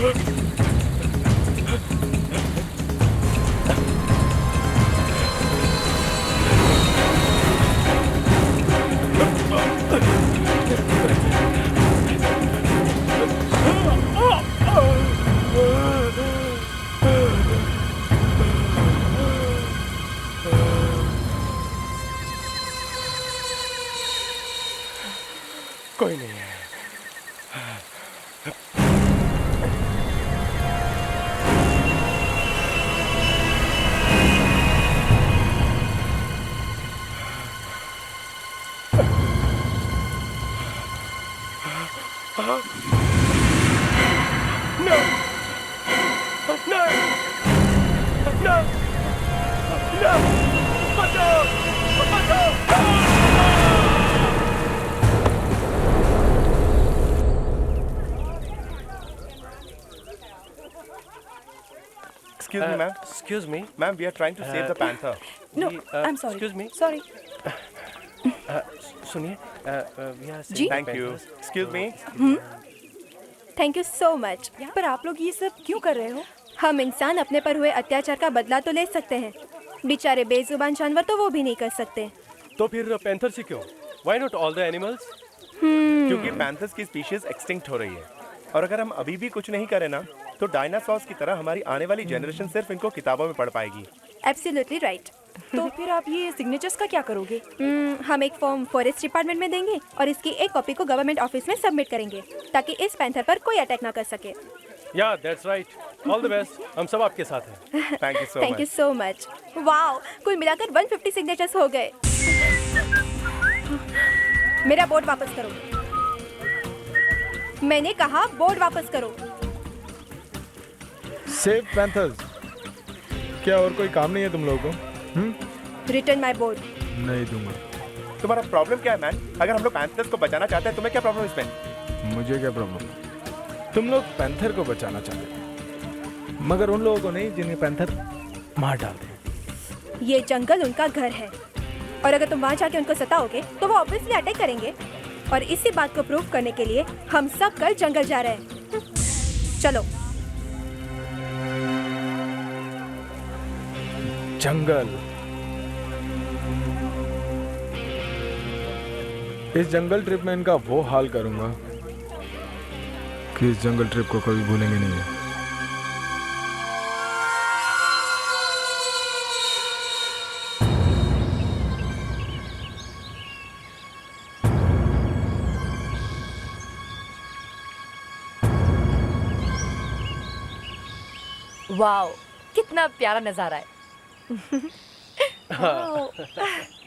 कोई नहीं है। Excuse me, ma'am. Excuse me. Ma'am, we are trying to save the panther. No, I'm sorry. Excuse me. Sorry. सुनिए, we are जी? Thank you. Excuse me. Thank you so much. पर आप लोग ये सब क्यों कर रहे हो? हम इंसान अपने पर हुए अत्याचार का बदला तो ले सकते हैं, बेचारे बेजुबान जानवर तो वो भी नहीं कर सकते। तो फिर पैंथर से क्यों? Why not all the animals? क्योंकि पैंथर्स की स्पीशीज एक्सटिंक्ट हो रही है और अगर हम अभी भी कुछ नहीं करें ना तो डायनासोर्स की तरह हमारी आने वाली जनरेशन सिर्फ इनको किताबों में पढ़ पाएगी। Absolutely right. तो फिर आप ये सिग्नेचर्स का क्या करोगे? हम एक फॉर्म फॉरेस्ट डिपार्टमेंट में देंगे और इसकी एक कॉपी को गवर्नमेंट ऑफिस में सबमिट करेंगे ताकि इस पैंथर पर कोई अटैक ना कर सके। Yeah, that's right. All the best. हम सब आपके साथ हैं। Thank you so much. Wow, कुल मिलाकर 150 सिग्नेचर्स हो गए। मेरा बोर्ड वापस करो। मैंने कहा बोर्ड वापस करो। Save panthers. क्या और कोई काम नहीं है तुम लोगों को? Return my board. नहीं दूंगा। तुम्हारा प्रॉब्लम क्या है मैन? अगर हम लोग पैंथर्स को बचाना चाहते हैं तुम्हें क्या प्रॉब्लम इसमें? मुझे क्या प्रॉब्लम? तुम लोग पैंथर को बचाना चाहते हो मगर उन लोगों को नहीं जिन्हें पैंथर मार डालते हैं। ये जंगल उनका घर है और अगर तुम वहाँ जाके उनको सताओगे तो वो ऑब्वियसली अटैक करेंगे और इसी बात को प्रूव करने के लिए हम सब कल जंगल जा रहे हैं। चलो। जंगल। इस जंगल ट्रिप में इनका वो हाल करूंगा कि इस जंगल ट्रिप को कभी भूलेंगे नहीं। वाओ, कितना प्यारा नजारा है।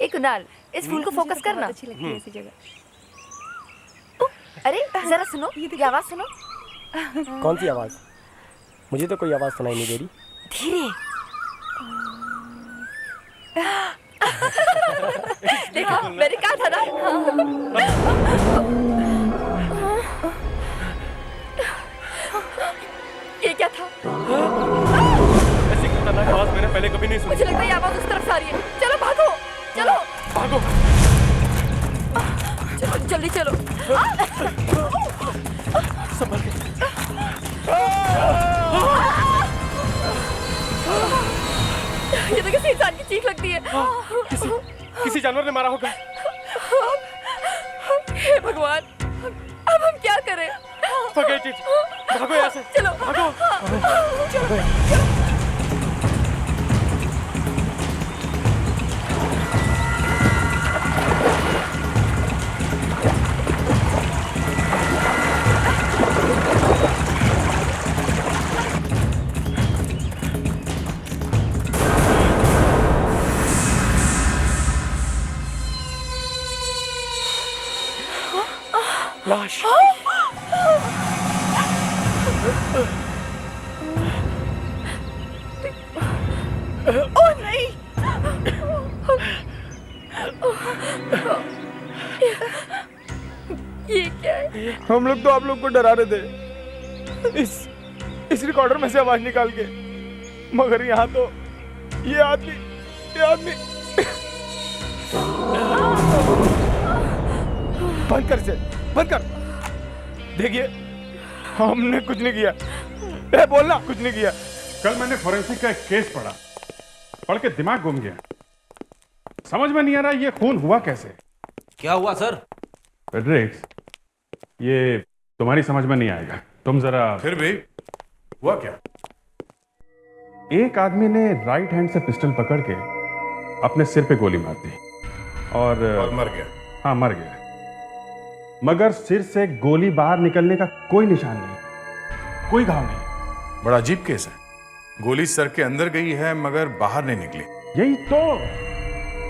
एक कुणाल, इस फूल को फोकस करना। अच्छी लगती है ऐसी जगह। अरे जरा सुनो, ये आवाज सुनो। कौन सी आवाज? मुझे तो कोई आवाज सुनाई नहीं दे रही। धीरे। देखो, मैंने कहा था ना। ये क्या था? ऐसी खतरनाक आवाज मैंने पहले कभी नहीं सुनी। मुझे लगता है ये आवाज उस तरफ से आ रही है। चलो भागो, चलो भागो। चलो जल्दी चलो। संभल के। ये तो किसी इंसान की चीख लगती है। किसी जानवर ने मारा होगा। हे भगवान, अब हम क्या करें? Forget it. भागो यहाँ से। चलो भागो। लाश। ओह नहीं। ये क्या है? हम लोग तो आप लोग को डरा रहे थे इस रिकॉर्डर में से आवाज निकाल के, मगर यहाँ तो ये आदमी बंद कर इसे, बंद कर। देखिए, हमने कुछ नहीं किया। बोलना कुछ नहीं किया। कल मैंने फोरेंसिक का एक केस पढ़ के दिमाग घूम गया। समझ में नहीं आ रहा ये खून हुआ कैसे। क्या हुआ सर? फ्रेडरिक्स, ये तुम्हारी समझ में नहीं आएगा, तुम जरा। फिर भी हुआ क्या? एक आदमी ने राइट हैंड से पिस्टल पकड़ के अपने सिर पे गोली मार दी और मर गया। हाँ, मर गया, मगर सिर से गोली बाहर निकलने का कोई निशान नहीं, कोई घाव नहीं। बड़ा अजीब केस है। गोली सर के अंदर गई है मगर बाहर नहीं निकली। यही तो,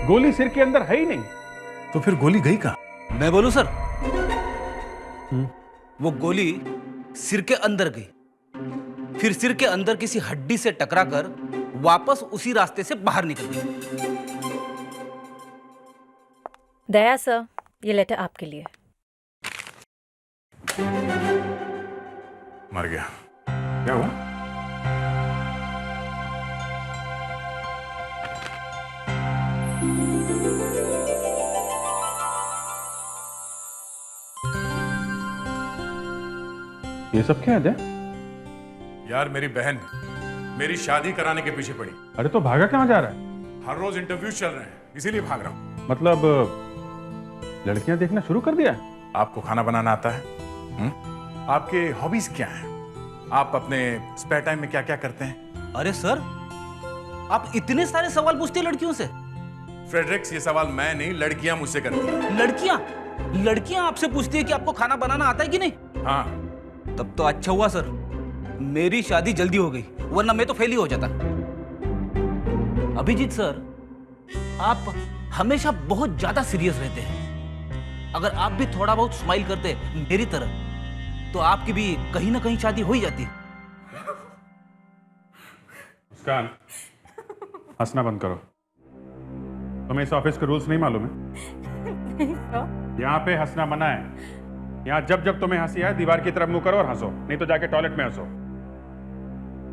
गोली सिर के अंदर है ही नहीं। तो फिर गोली गई कहाँ? मैं बोलूं सर? वो गोली सिर के अंदर गई, फिर सिर के अंदर किसी हड्डी से टकराकर वापस उसी रास्ते से बाहर निकल गई। दया सर, ये लेटर आपके लिए। मर गया। क्या हुआ? ये सब क्या है? यार मेरी बहन मेरी शादी कराने के पीछे पड़ी। अरे तो भागा कहाँ जा रहा है? हर रोज इंटरव्यू चल रहे हैं, इसीलिए भाग रहा हूँ। मतलब लड़कियां देखना शुरू कर दिया? आपको खाना बनाना आता है? आपके हॉबीज क्या हैं? आप अपने स्पेयर टाइम में क्या क्या करते हैं? अरे सर, आप इतने सारे सवाल पूछते हैं लड़कियों से। फ्रेडरिक्स, ये सवाल मैं नहीं, लड़कियां मुझसे करती हैं। लड़कियां आपसे पूछती है कि आपको खाना बनाना आता है कि नहीं? हाँ। तब तो अच्छा हुआ सर, मेरी शादी जल्दी हो गई, वरना मैं तो फेल ही हो जाता। अभिजीत सर, आप हमेशा बहुत ज्यादा सीरियस रहते हैं। अगर आप भी थोड़ा बहुत स्माइल करते मेरी तरह, तो आपकी भी कहीं ना कहीं शादी हो ही जाती। मुस्कान, हंसना बंद करो। तुम्हें इस ऑफिस के रूल्स नहीं मालूम है? यहाँ पे हंसना मना है। यहाँ जब जब तुम्हें हंसी आए दीवार की तरफ मुंह करो और हंसो, नहीं तो जाके टॉयलेट में हंसो।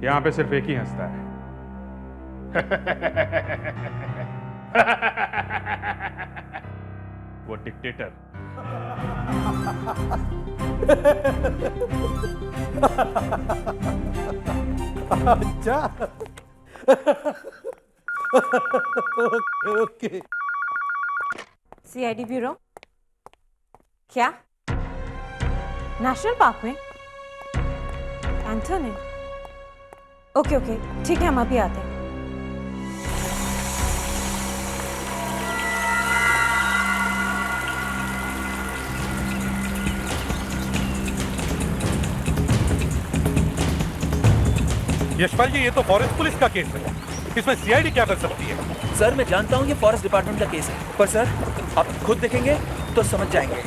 यहाँ पे सिर्फ एक ही हंसता है। वो डिक्टेटर। अच्छा। ओके। CID bureau. क्या? नेशनल पार्क में? एंथोनी? ओके ओके, ठीक है, हम अभी आते हैं। यशपाल जी, ये तो फॉरेस्ट पुलिस का केस है, इसमें सीआईडी क्या कर सकती है? सर, मैं जानता हूँ ये फॉरेस्ट डिपार्टमेंट का केस है, पर सर आप खुद देखेंगे तो समझ जाएंगे।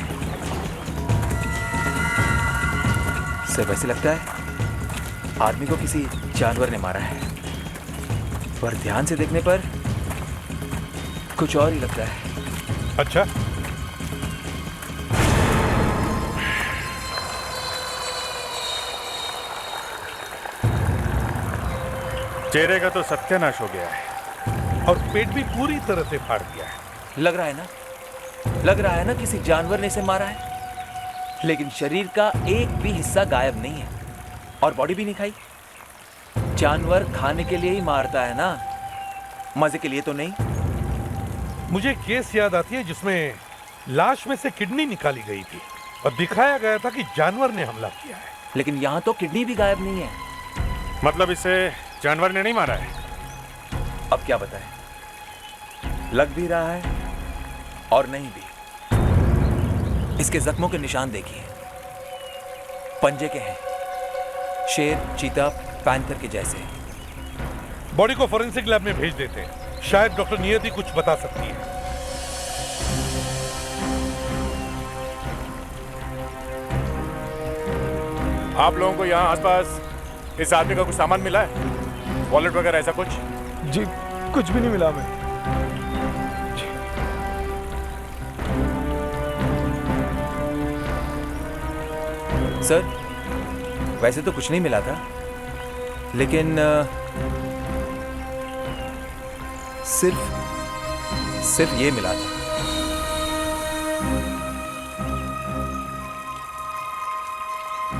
सर, वैसे लगता है आदमी को किसी जानवर ने मारा है, पर ध्यान से देखने पर कुछ और ही लगता है। अच्छा, चेहरे का तो सत्यानाश हो गया है और पेट भी पूरी तरह से फाड़ दिया है। लग रहा है ना किसी जानवर ने इसे मारा है, लेकिन शरीर का एक भी हिस्सा गायब नहीं है और बॉडी भी नहीं खाई। जानवर खाने के लिए ही मारता है ना, मजे के लिए तो नहीं। मुझे केस याद आती है जिसमें लाश में से किडनी निकाली गई थी और दिखाया गया था कि जानवर ने हमला किया है, लेकिन यहाँ तो किडनी भी गायब नहीं है। मतलब इसे जानवर ने नहीं मारा है? अब क्या बताएं, लग भी रहा है और नहीं भी। इसके जख्मों के निशान देखिए, पंजे के हैं, शेर, चीता, पैंथर के जैसे। बॉडी को फोरेंसिक लैब में भेज देते हैं, शायद डॉक्टर नियति कुछ बता सकती है। आप लोगों को यहाँ आसपास इस आदमी का कुछ सामान मिला है? वॉलेट वगैरह ऐसा कुछ? जी कुछ भी नहीं मिला हमें। सर, वैसे तो कुछ नहीं मिला था, लेकिन सिर्फ ये मिला था।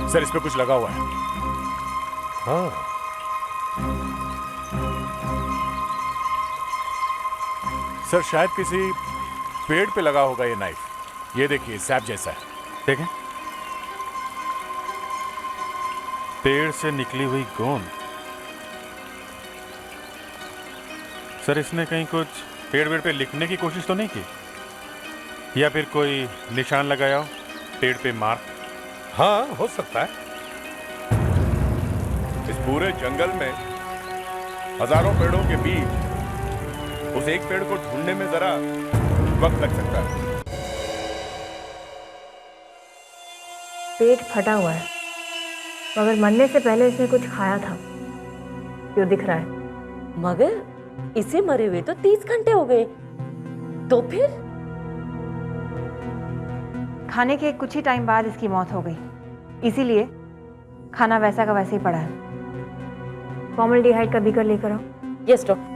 सर, इस पे कुछ लगा हुआ है। हाँ, सर शायद किसी पेड़ पे लगा होगा ये नाइफ। ये देखिए सैप जैसा है। देखें, पेड़ से निकली हुई गोंद। सर इसने कहीं कुछ पेड़ वेड़ पे लिखने की कोशिश तो नहीं की, या फिर कोई निशान लगाया हो पेड़ पे मार्क? हाँ, हो सकता है। इस पूरे जंगल में हजारों पेड़ों के बीच उस एक पेड़ को ढूंढने में जरा वक्त लग सकता है। पेट फटा हुआ है, मगर मरने से पहले इसने कुछ खाया था, जो दिख रहा है। मगर इसे मरे हुए तो 30 घंटे हो गए, तो फिर? खाने के कुछ ही टाइम बाद इसकी मौत हो गई, इसीलिए खाना वैसा का वैसे ही पड़ा है। फॉर्मल्डिहाइड का बीकर लेकर आओ। Yes doctor.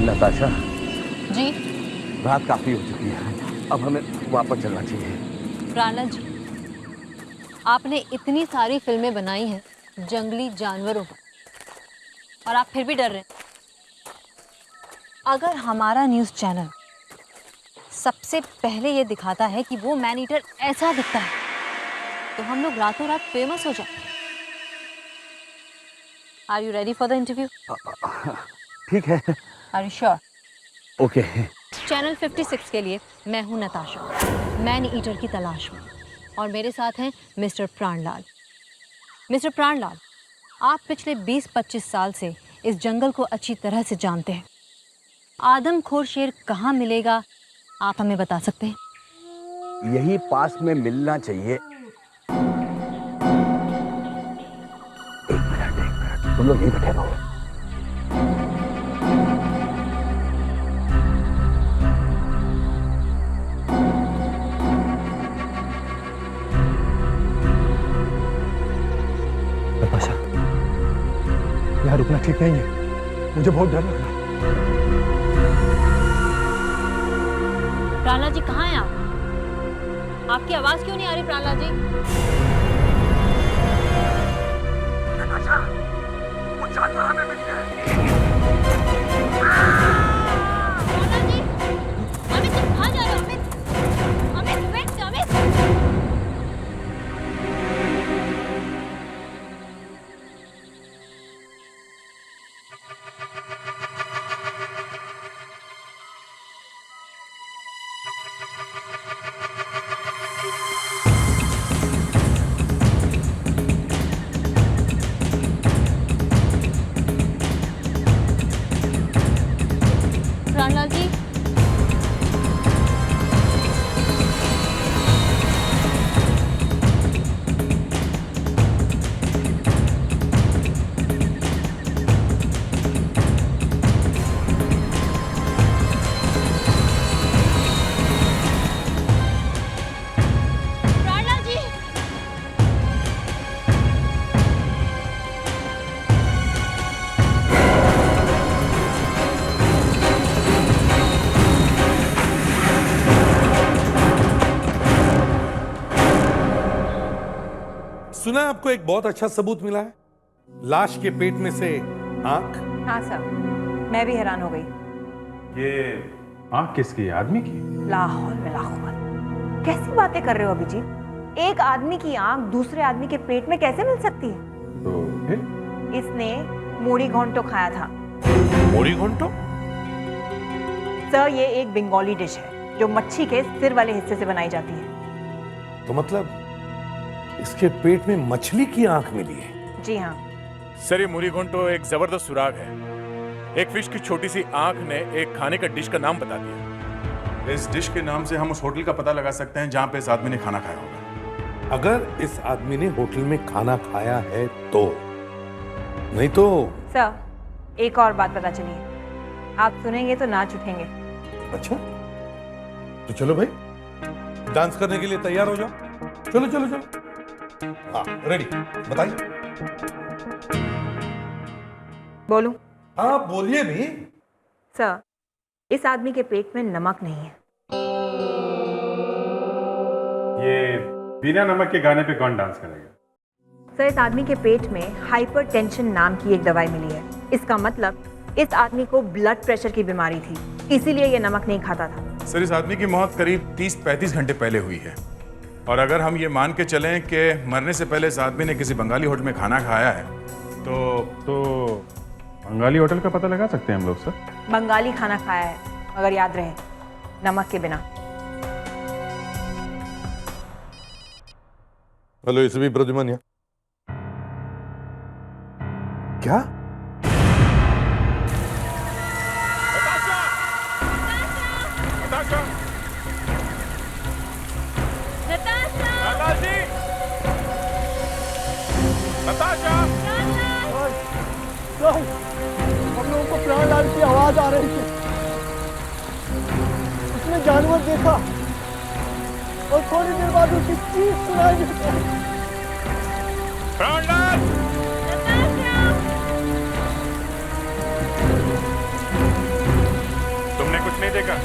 नताशा जी रात काफी हो चुकी है, अब हमें वापस चलना चाहिए। प्राणा जी, आपने इतनी सारी फिल्में बनाई हैं जंगली जानवरों पर, और आप फिर भी डर रहे हैं। अगर हमारा न्यूज़ चैनल सबसे पहले ये दिखाता है कि वो मैन ईटर ऐसा दिखता है, तो हम लोग रातों रात फेमस हो जाते हैं। Are you ready for the interview? ठीक है। Are you sure? Okay. Channel 56 के लिए मैं हूं नताशा, मैन ईटर की तलाश में, और मेरे साथ हैं मिस्टर प्राणलाल। मिस्टर प्राणलाल, आप पिछले 20-25 साल से इस जंगल को अच्छी तरह से जानते हैं। आदमखोर शेर कहाँ मिलेगा, आप हमें बता सकते हैं? यही पास में मिलना चाहिए। एक मिनट, तुम लोग यहीं बैठे रहो। यहाँ रुकना ठीक नहीं है, मुझे बहुत डर लग रहा है। प्राणलाल जी कहाँ हैं आप? आपकी आवाज क्यों नहीं आ रही प्राणलाल जी? नताशा, वो जानवर हमें मिल गया है। प्राणलाल जी, अमित तुम कहाँ जा रहे हो? अमित, वेट, अमित। प्राणलाल जी, प्राणलाल जी, सुना है आपको एक बहुत अच्छा सबूत मिला है, लाश के पेट में से आंख। हाँ सर, मैं भी हैरान हो गई। ये आंख किसकी है? आदमी की? लाहौल में लाहौल, कैसी बातें कर रहे हो अभिजीत? एक आदमी की आंख दूसरे आदमी के पेट में कैसे मिल सकती है? तो फिर? इसने मूढ़ी घोंटो खाया था। मोरी घोंटो? सर, ये एक बंगाली डिश है जो मच्छी के सिर वाले हिस्से से बनाई जाती है। तो मतलब इसके पेट में मछली की आंख मिली है? जी हाँ सर, ये मुरी घोंटो एक जबरदस्त सुराग है। एक फिश की छोटी सी आंख ने एक खाने का डिश का नाम बता दिया। इस डिश के नाम से हम उस होटल का पता लगा सकते हैं जहां पे इस आदमी ने खाना खाया होगा। अगर इस आदमी ने होटल में खाना खाया है तो, नहीं तो। सर, एक और बात पता चली है, आप सुनेंगे तो नाच उठेंगे। अच्छा, तो चलो भाई, डांस करने के लिए तैयार हो जाओ। चलो चलो चलो। हाँ, रेडी, बताइए। बोलूं? हाँ बोलिए भी। सर, इस आदमी के पेट में नमक नहीं है। ये बिना नमक के गाने पे कौन डांस करेगा? सर, इस आदमी के पेट में हाइपरटेंशन नाम की एक दवाई मिली है। इसका मतलब इस आदमी को ब्लड प्रेशर की बीमारी थी, इसीलिए ये नमक नहीं खाता था। सर, इस आदमी की मौत करीब 30-35 घंटे पहले हुई है। और अगर हम ये मान के चलें कि मरने से पहले इस आदमी ने किसी बंगाली होटल में खाना खाया है तो बंगाली होटल का पता लगा सकते हैं हम लोग सर? बंगाली खाना खाया है, मगर याद रहे, नमक के बिना। हेलो, इसे भी प्रद्युमन क्या? हम लोगों को प्राणलाल की आवाज आ रही थी। उसने जानवर देखा और थोड़ी देर बाद उसकी चीख सुनाई दी। प्राणलाल! तुमने कुछ नहीं देखा?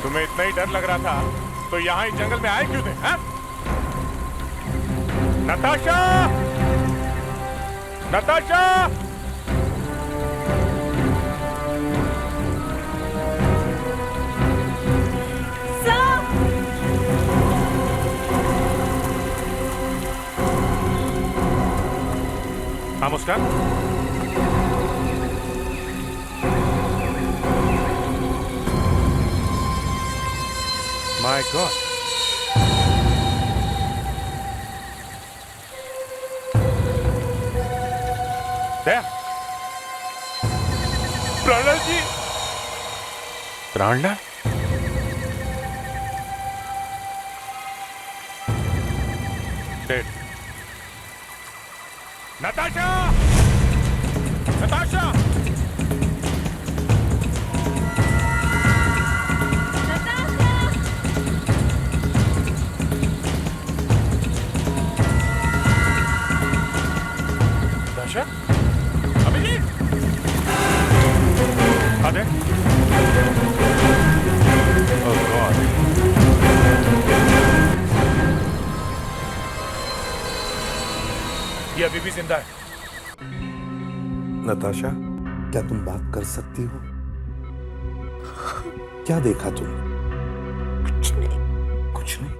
तुम्हें इतना ही डर लग रहा था तो यहाँ ही जंगल में आए क्यों थे? हैं? नताशा! नताशा! हाँ मुस्कान? My God. There. Pranlal ji. Pranlal? Dead. Natasha! Natasha! Abhijit! आदे? Oh God! ये अभी भी जिंदा है। नताशा, क्या तुम बात कर सकती हो? क्या देखा तुमने? कुछ नहीं। कुछ नहीं?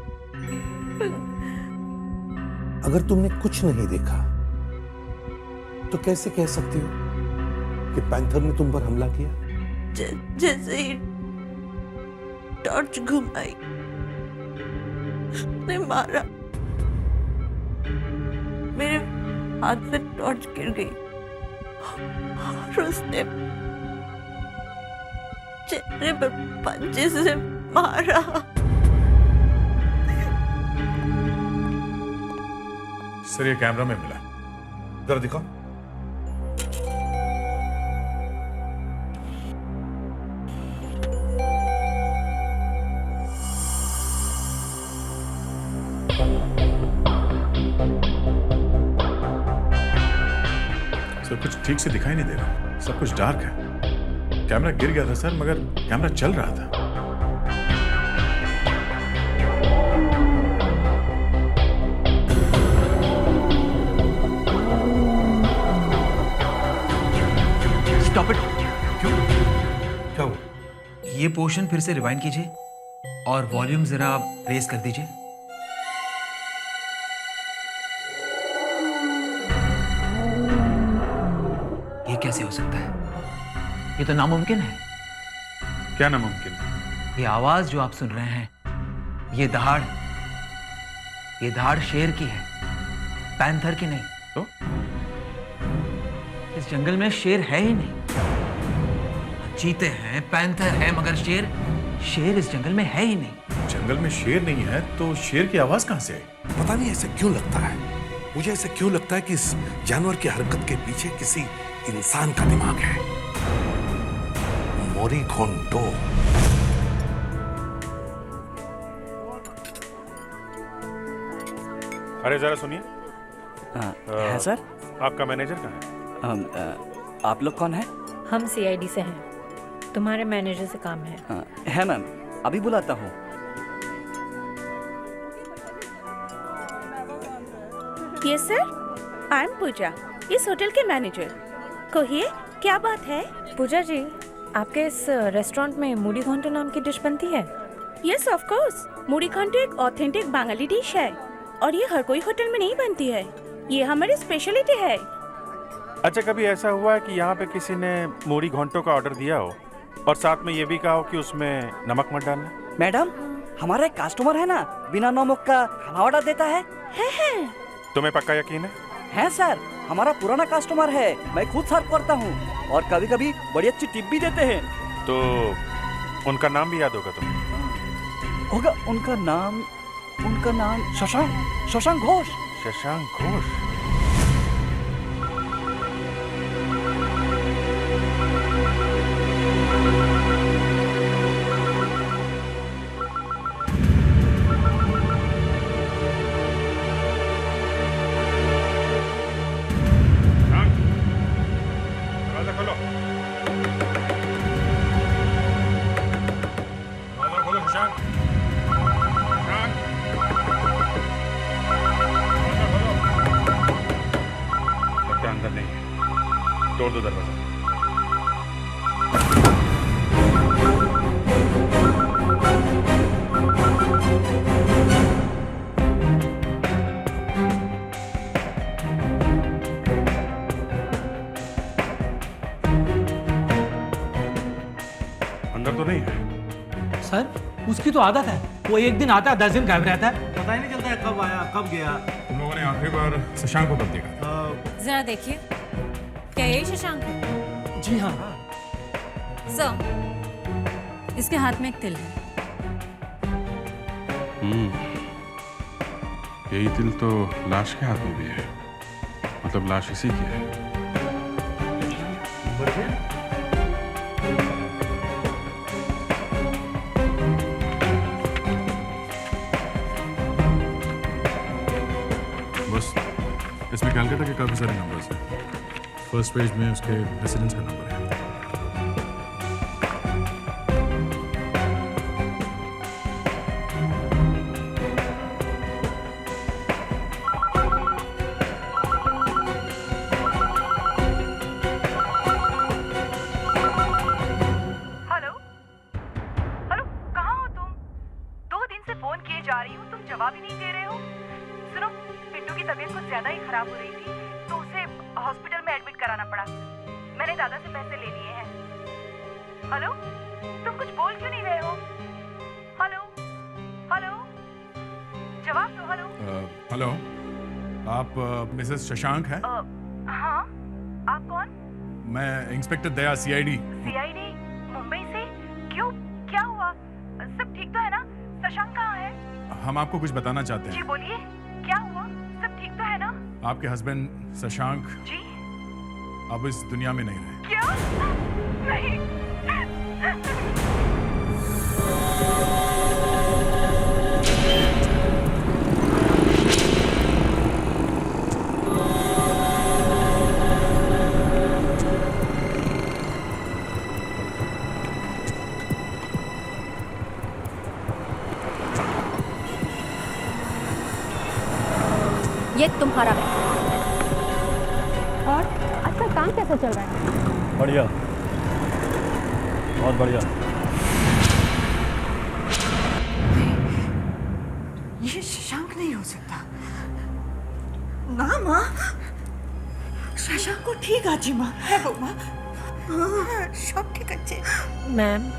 अगर तुमने कुछ नहीं देखा तो कैसे कह सकती हो कि पैंथर ने तुम पर हमला किया? जैसे ही टॉर्च घुमाई उसने मारा, मेरे हाथ से टॉर्च गिर गई और उसने चेहरे पर पंजे से मारा। सर, ये कैमरा में मिला। जरा दिखाओ। सर, कुछ ठीक से दिखाई नहीं दे रहा, सब कुछ डार्क है। कैमरा गिर गया था सर, मगर कैमरा चल रहा था। Stop it. क्यों? क्या हुआ? ये पोर्शन फिर से रिवाइंड कीजिए और वॉल्यूम जरा आप रेज कर दीजिए। ये कैसे हो सकता है? ये तो नामुमकिन है। क्या नामुमकिन? ये आवाज जो आप सुन रहे हैं, ये दहाड़ शेर की है, पैंथर की नहीं। तो? इस जंगल में शेर है ही नहीं। चीते हैं, पैंथर है, मगर शेर इस जंगल में है ही नहीं। जंगल में शेर नहीं है तो शेर की आवाज कहां से आई? पता नहीं ऐसा क्यों लगता है, मुझे ऐसा क्यों लगता है कि इस जानवर की हरकत के पीछे किसी इंसान का दिमाग है। मोरीघोंटो। अरे जरा सुनिए। है सर। आपका मैनेजर कहाँ है? आप लोग कौन है? हम सीआईडी से हैं। तुम्हारे मैनेजर से काम है। है मैम, अभी बुलाता हूँ। यस सर, आई एम पूजा, इस होटल के मैनेजर। कहिए क्या बात है? पूजा जी, आपके इस रेस्टोरेंट में मूढ़ी घोंटो नाम की डिश बनती है? यस ऑफ कोर्स, मूढ़ी घोंटो एक ऑथेंटिक बंगाली डिश है और ये हर कोई होटल में नहीं बनती है। ये हमारी स्पेशलिटी है। अच्छा, कभी ऐसा हुआ है कि यहाँ पे किसी ने मूढ़ी घोंटो का ऑर्डर दिया हो और साथ में ये भी कहा हो कि उसमें नमक मत डालना? मैडम, हमारा एक कस्टमर है ना, बिना नमक का खाना ऑर्डर देता है। तुम्हें पक्का यकीन है? है सर, हमारा पुराना कस्टमर है, मैं खुद सर्व करता हूँ और कभी कभी बड़ी अच्छी टिप भी देते हैं। तो उनका नाम भी याद होगा तुम्हें? होगा। उनका नाम शशांक घोष। शशांक घोष। तोड़ दो दरवाजा। अंदर तो नहीं है? सर, उसकी तो आदत है, वो एक दिन आता है 10 दिन गायब रहता है, पता ही नहीं चलता है कब आया कब गया। तुम लोगों ने आखिरी बार शशांक को कब देखा? जरा देखिए, क्या यही शशांक है? जी हाँ। सर, इसके हाथ में एक तिल है। यही तिल तो लाश के हाथ में भी है, मतलब लाश इसी की है। बस इसमें कैलकाटा के काफी सारे नंबर्स हैं। फर्स्ट पेज में उसके रेसिडेंस का नंबर है। हेलो हेलो, कहाँ हो तुम? 2 दिन से फोन किए जा रही हूँ, तुम जवाब ही नहीं दे रहे हो। सुनो, पिंटू की तबीयत कुछ ज्यादा ही खराब हो रही थी तो उसे हॉस्पिटल में एडमिट कराना पड़ा। मैंने दादा से पैसे ले लिए हैं। हेलो, तुम कुछ बोल क्यों नहीं रहे हो? हेलो हेलो, जवाब दो। हेलो हेलो, आप मिसेस शशांक हैं? हाँ, आप कौन? मैं इंस्पेक्टर दया, सीआईडी। सीआईडी मुंबई से? क्यों, क्या हुआ? सब ठीक तो है ना? शशांक कहाँ है? हम आपको कुछ बताना चाहते जी हैं। बोलिए, क्या हुआ? सब ठीक तो है ना? आपके हस्बैंड शशांक जी अब इस दुनिया में नहीं रहे। क्या? नहीं। ये तुम्हारा है। और आजकल काम कैसा चल रहा है? बढ़िया, बहुत बढ़िया। ये शशांक नहीं हो सकता ना माँ। शशांक को ठीक आजी माँ है वो माँ। सब ठीक अच्छे। मैम,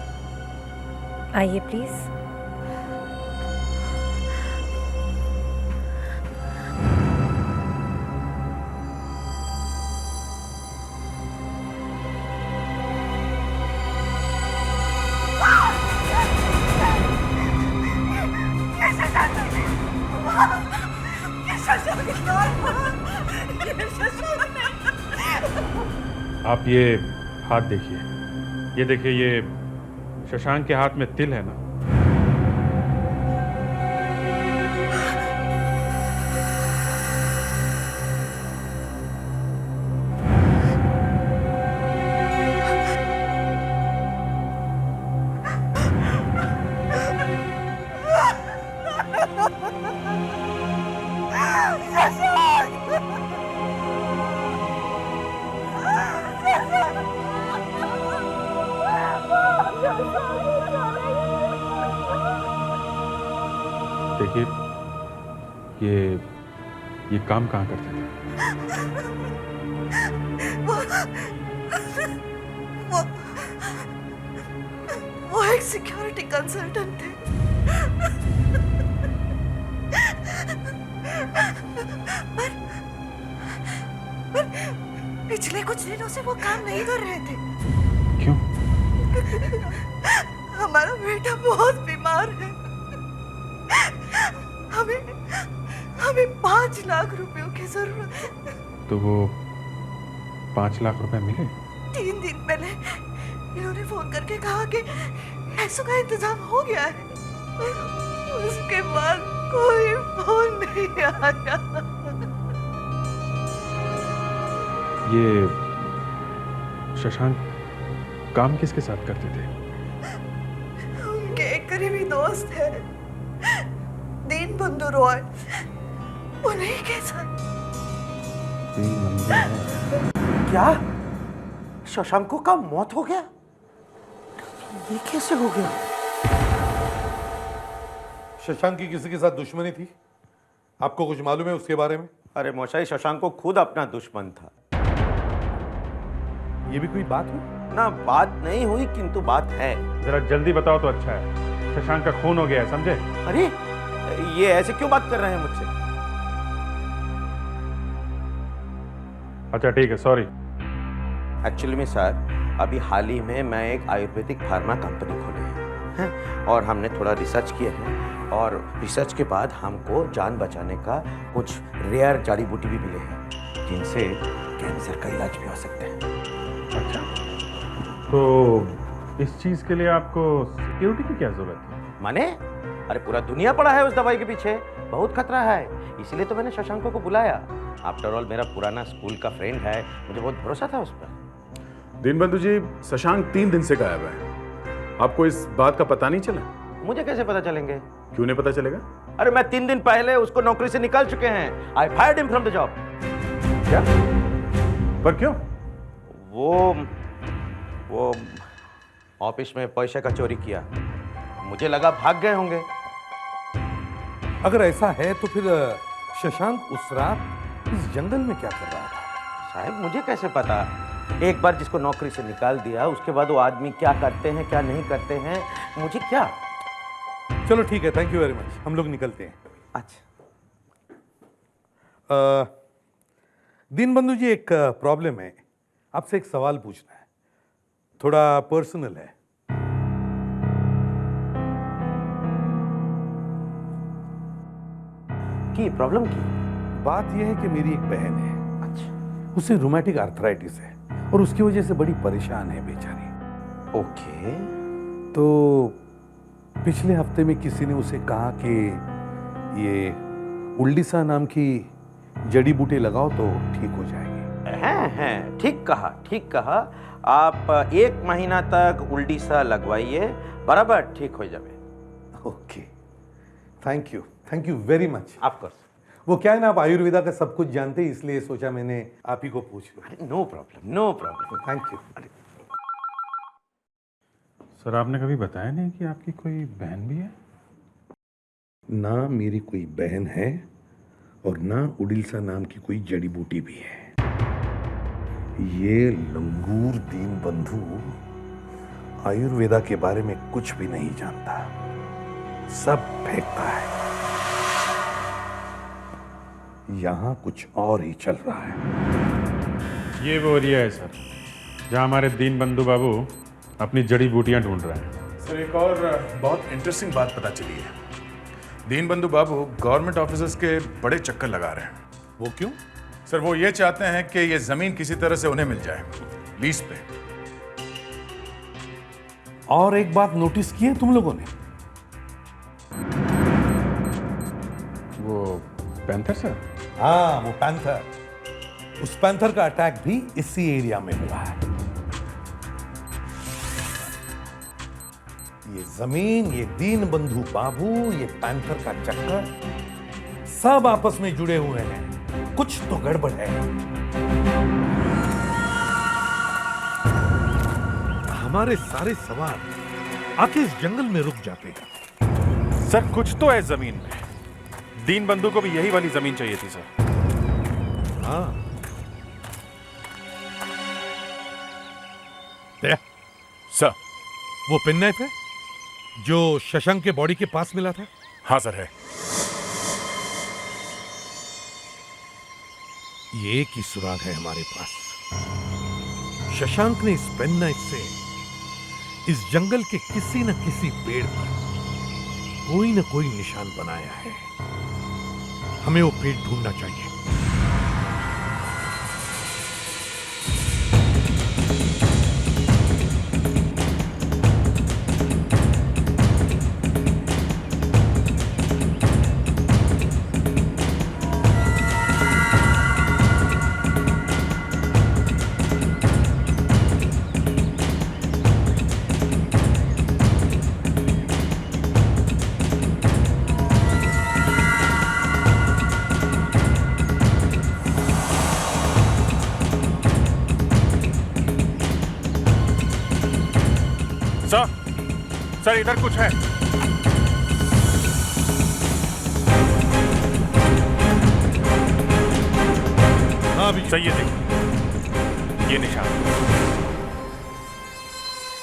आइए प्लीज। आप ये हाथ देखिए, ये देखिए, ये शशांक के हाथ में तिल है ना? देखिए, ये काम कहाँ करते थे? वो एक सिक्योरिटी कंसल्टेंट थे। पर पिछले कुछ दिनों से वो काम नहीं कर रहे थे। क्यों? हमारा बेटा बहुत बीमार है। हमें 5 लाख रुपयों की जरूरत है। तो वो 5 लाख रुपए मिले? 3 दिन पहले इन्होंने फोन करके कहा कि पैसों का इंतजाम हो गया है। उसके बाद कोई फोन नहीं आया। ये शशांक काम किसके साथ करते थे? उनके एक करीबी दोस्त है, दीनबंधु रॉय, उन्हीं के साथ। क्या शशांको का मौत हो गया? ये कैसे हो गया? शशांक की किसी के साथ दुश्मनी थी? आपको कुछ मालूम है उसके बारे में? अरे मौशाई, शशांक को खुद अपना दुश्मन था। ये भी कोई बात हुई? ना, बात नहीं हुई किंतु बात है। जरा जल्दी बताओ तो अच्छा है। शशांक का खून हो गया है, समझे? अरे ये ऐसे क्यों बात कर रहे हैं मुझसे? अच्छा ठीक है, सॉरी। एक्चुअली में सर, अभी हाल ही में मैं एक आयुर्वेदिक फार्मा कंपनी खोले हैं और हमने थोड़ा रिसर्च किए हैं और रिसर्च के बाद हमको जान बचाने का कुछ रेयर जड़ी बूटी भी मिले हैं जिनसे कैंसर का इलाज भी हो सकता है। अच्छा, तो इस चीज के लिए आपको सिक्योरिटी की क्या जरूरत है? माने? अरे पूरा दुनिया पड़ा है उस दवाई के पीछे, बहुत खतरा है, इसीलिए तो मैंने शशांको को बुलाया। आफ्टर ऑल मेरा पुराना स्कूल का फ्रेंड है, मुझे बहुत भरोसा था उस पर। दीनबंधु जी, शशांक 3 दिन से गायब है। आपको इस बात का पता नहीं चला? मुझे कैसे पता चलेंगे? क्यों नहीं पता चलेगा? अरे मैं 3 दिन पहले उसको नौकरी से निकाल चुके हैं। I fired him from the job. क्या? पर क्यों? वो ऑफिस में पैसे का चोरी किया, मुझे लगा भाग गए होंगे। अगर ऐसा है तो फिर शशांक उस रात इस जंगल में क्या कर रहा था? साहब मुझे कैसे पता? एक बार जिसको नौकरी से निकाल दिया उसके बाद वो आदमी क्या करते हैं क्या नहीं करते हैं मुझे क्या। चलो ठीक है, थैंक यू वेरी मच, हम लोग निकलते हैं। अच्छा दीनबंधु जी, एक प्रॉब्लम है, आपसे एक सवाल पूछना है, थोड़ा पर्सनल है। की प्रॉब्लम की बात यह है कि मेरी एक बहन है। अच्छा। उसे रूमेटिक आर्थराइटिस है और उसकी वजह से बड़ी परेशान है बेचारी। ओके। तो पिछले हफ्ते में किसी ने उसे कहा कि ये उल्डीसा नाम की जड़ी बूटी लगाओ तो ठीक हो जाएगी। हैं, ठीक कहा। आप 1 महीना तक उल्डीसा लगवाइए, बराबर ठीक हो जाए। Okay, thank you very much. Of course. वो क्या है ना, आप आयुर्वेदा का सब कुछ जानते हैं, इसलिए सोचा मैंने आप ही को पूछ लूं। No problem. Thank you. Sir, आपने कभी बताया नहीं कि आपकी कोई बहन भी है? ना मेरी कोई बहन है और ना उड़ीसा नाम की कोई जड़ी बूटी भी है। ये लंगूर दीनबंधु आयुर्वेदा के बारे में कुछ भी नहीं जानता, सब फेंकता है। यहां कुछ और ही चल रहा है। ये वो एरिया है सर, जहां हमारे दीनबंधु बाबू अपनी जड़ी बूटियां ढूंढ रहे हैं। सर, एक और बहुत इंटरेस्टिंग बात पता चली है। दीनबंधु बाबू गवर्नमेंट ऑफिसर्स के बड़े चक्कर लगा रहे हैं। वो क्यों? सर, वो ये चाहते हैं कि ये जमीन किसी तरह से उन्हें मिल जाए। 20 पे। और एक बात नोटिस की है तुम लोगों ने? वो पैंथर सर? हाँ, वो पैंथर। उस पैंथर का अटैक भी इसी एरिया में हुआ है। ये जमीन, ये दीन बंधु बाबू, ये पैंथर का चक्कर सब आपस में जुड़े हुए हैं। कुछ तो गड़बड़ है। हमारे सारे सवार आके इस जंगल में रुक जाते हैं। सर कुछ तो है जमीन में। दीन बंधु को भी यही वाली जमीन चाहिए थी सर। हाँ, सर वो पेन नाइफ है जो शशांक के बॉडी के पास मिला था? हाँ सर, है। ये एक ही सुराग है हमारे पास। शशांक ने इस पेन नाइफ से इस जंगल के किसी न किसी पेड़ पर कोई न कोई निशान बनाया है। हमें वो पेड़ ढूंढना चाहिए। सर इधर कुछ है। हाँ भी सही है, देखिए ये निशान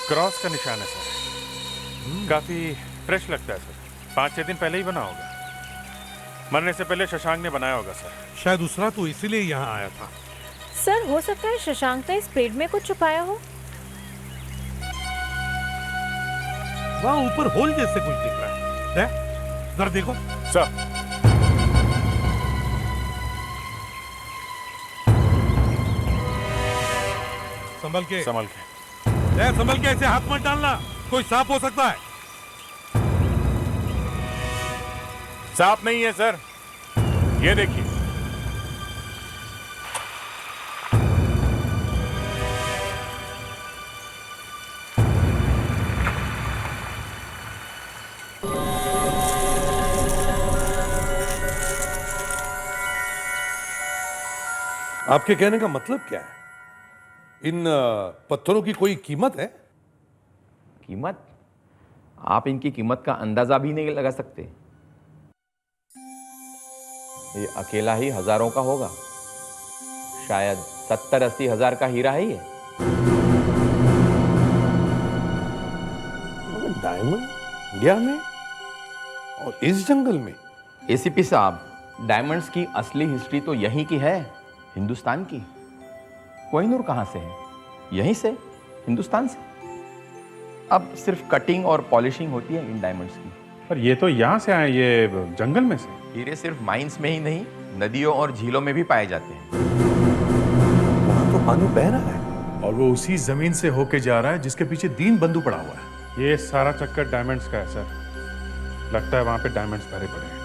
क्रॉस का निशान है सर। काफी फ्रेश लगता है सर। 5-6 दिन पहले ही बना होगा। मरने से पहले शशांक ने बनाया होगा सर। शायद दूसरा तो इसीलिए यहाँ आया था। सर हो सकता है शशांक ने इस पेड़ में कुछ छुपाया हो। वहाँ ऊपर होल जैसे कुछ दिख रहा है। जरा देखो सर। संभल के, संभल के, संभल के। ऐसे हाथ मत डालना, कोई सांप हो सकता है। सांप नहीं है सर, ये देखिए। आपके कहने का मतलब क्या है? इन पत्थरों की कोई कीमत है? कीमत? आप इनकी कीमत का अंदाजा भी नहीं लगा सकते। ये अकेला ही हजारों का होगा। शायद 70-80 हजार का हीरा है ये। डायमंड इंडिया में और इस जंगल में? एसीपी साहब, डायमंड्स की असली हिस्ट्री तो यहीं की है, हिंदुस्तान की। कोहिनूर कहां से है? यहीं से, हिंदुस्तान से। अब सिर्फ कटिंग और पॉलिशिंग होती है इन डायमंड्स की। पर ये तो यहां से आए, ये जंगल में से। हीरे सिर्फ माइंस में ही नहीं, नदियों और झीलों में भी पाए जाते हैं। वहां तो पानी बह रहा है और वो उसी जमीन से होके जा रहा है जिसके पीछे दीन बंधु पड़ा हुआ है। ये सारा चक्कर डायमंड्स का है सर। लगता है वहां पे डायमंड्स भरे पड़े हैं।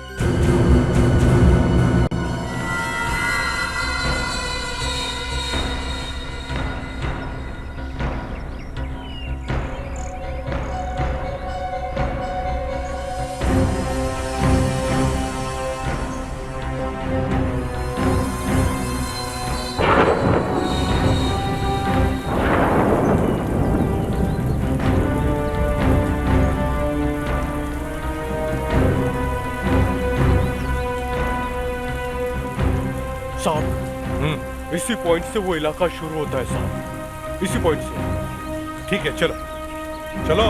साहब, इसी पॉइंट से वो इलाका शुरू होता है साहब। इसी पॉइंट से। ठीक है, चलो चलो।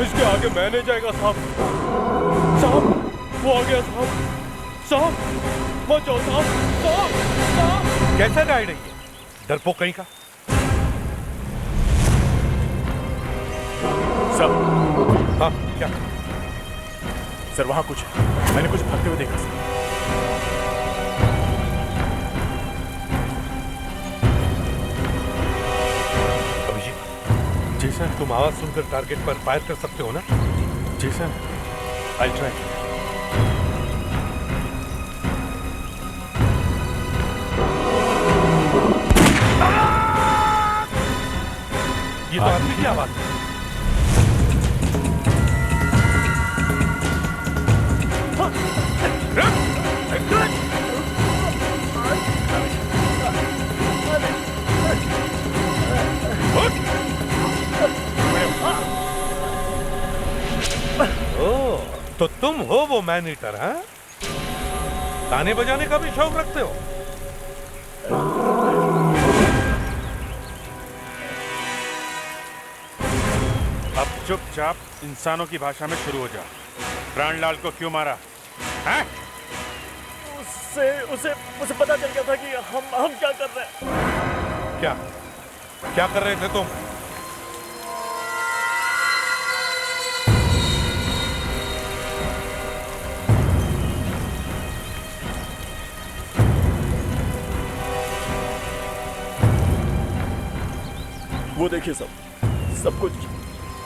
इसके आगे मैं नहीं जाएगा साहब। साहब, वो आ गया साहब। साहब, बचाओ साहब। साहब, साहब। कैसा गाइड है ये? डरपोक कहीं का। सब। हाँ, क्या? सर वहां कुछ है, मैंने कुछ भागते हुए देखा सर। जी सर। तुम आवाज सुनकर टारगेट पर फायर कर सकते हो ना? जी सर, आई ट्राई। ये तो आदमी की आवाज है। तो तुम हो वो मैन ईटर, हाँ? गाने बजाने का भी शौक रखते हो? अब चुपचाप इंसानों की भाषा में शुरू हो जा। प्राणलाल को क्यों मारा है? उसे पता चल गया था कि हम क्या कर रहे हैं। क्या कर रहे थे तुम? वो देखिए सब कुछ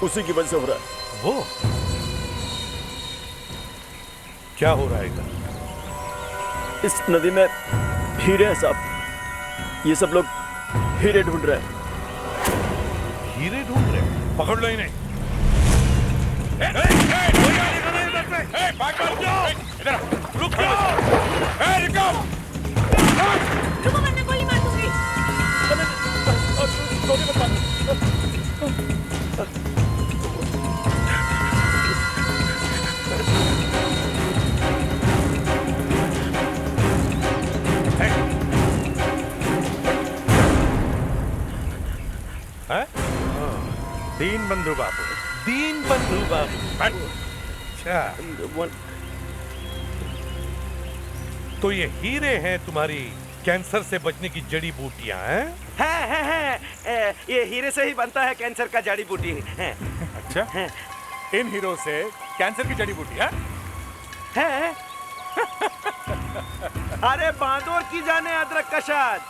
उसी की वजह से हो रहा है। वो क्या हो रहा है इधर? इस नदी में हीरे हैं साहब। ये सब लोग हीरे ढूंढ रहे हैं। हीरे ढूंढ रहे हैं? पकड़ लो इन्हें। रुक जाओ। रुको वरना गोली मार दूंगी। दीन बंधु बाबू। दीन बंधु बाबू। अच्छा, तो ये हीरे हैं तुम्हारी कैंसर से बचने की जड़ी बूटियां हैं? है। ये हीरे से ही बनता है कैंसर का जड़ी बूटी है। अच्छा, इन हीरो से कैंसर की जड़ी बूटी है? अरे बांदोर की जाने अदरक का शाद।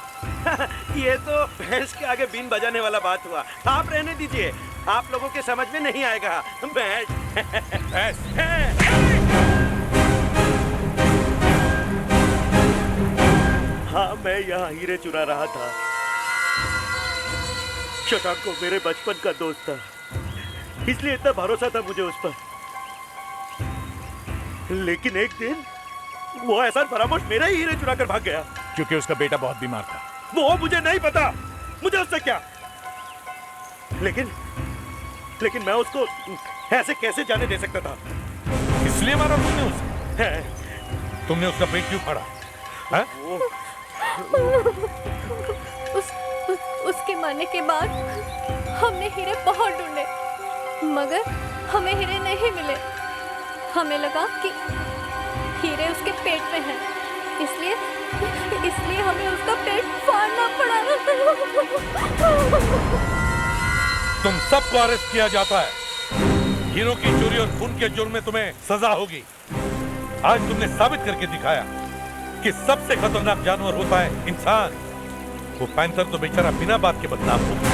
ये तो भैंस के आगे बीन बजाने वाला बात हुआ। आप रहने दीजिए, आप लोगों के समझ में नहीं आएगा। बैठ। हाँ, मैं यहाँ हीरे चुरा रहा था। शशांक को मेरे बचपन का दोस्त था, इसलिए इतना भरोसा था मुझे उस पर। लेकिन एक दिन वो एहसान फरामोश मेरा ही हीरे चुरा कर भाग गया। क्योंकि उसका बेटा बहुत बीमार था। वो मुझे नहीं पता, मुझे उससे क्या। लेकिन मैं उसको ऐसे कैसे जाने दे सकता था? इसलिए मारा तुमने उसे? तुमने उसका पेट क्यों फाड़ा? उसके मरने के बाद हमने हीरे बहुत ढूंढे, मगर हमें हीरे नहीं मिले। हमें लगा कि हीरे उसके पेट में हैं, इसलिए हमें उसका पेट फाड़ना पड़ा। तुम सबको अरेस्ट किया जाता है। हीरो की चोरी और खून के जुर्म में तुम्हें सजा होगी। आज तुमने साबित करके दिखाया कि सबसे खतरनाक जानवर होता है इंसान। वो पैंथर तो बेचारा बिना बात के बदनाम हो गया।